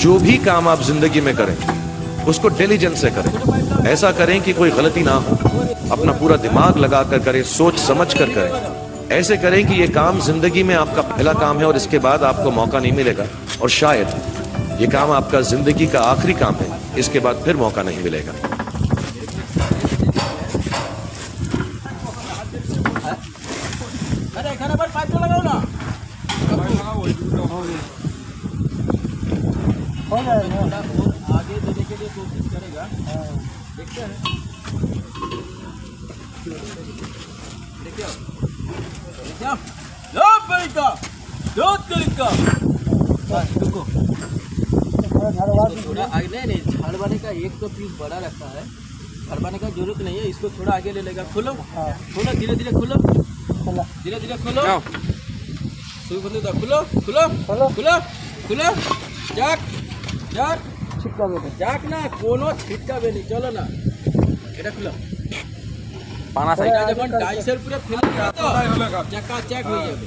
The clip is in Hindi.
जो भी काम आप जिंदगी में करें उसको डिलीजेंस से करें। ऐसा करें कि कोई गलती ना हो, अपना पूरा दिमाग लगा कर करें, सोच समझ कर करें। ऐसे करें कि ये काम जिंदगी में आपका पहला काम है और इसके बाद आपको मौका नहीं मिलेगा, और शायद ये काम आपका जिंदगी का आखिरी काम है, इसके बाद फिर मौका नहीं मिलेगा। अरे खाना पर पाइप तो लगाओ ना। आगे देने के लिए कोशिश करेगा। देखते हैं। देखिए लो बेटा, लो तरीका। बस रुको। थोड़ा आगे नहीं, झाड़वाने का एक तो पीस बड़ा रखा है, झाड़वाने का जरूरत नहीं है, इसको थोड़ा आगे ले लेगा। खोलो खोलो, धीरे धीरे खोलो, धीरे धीरे खोलो, खोलो खोलो खोलो खोलो खोलो, जाक जाक যাক না, কোনো ছিটকাবে নি। চলো না, এটা খুলো। পানা সাইকেল যখন ডাইসের পুরো ফেলে দাও তো চাকা চেক হয়ে যাবে।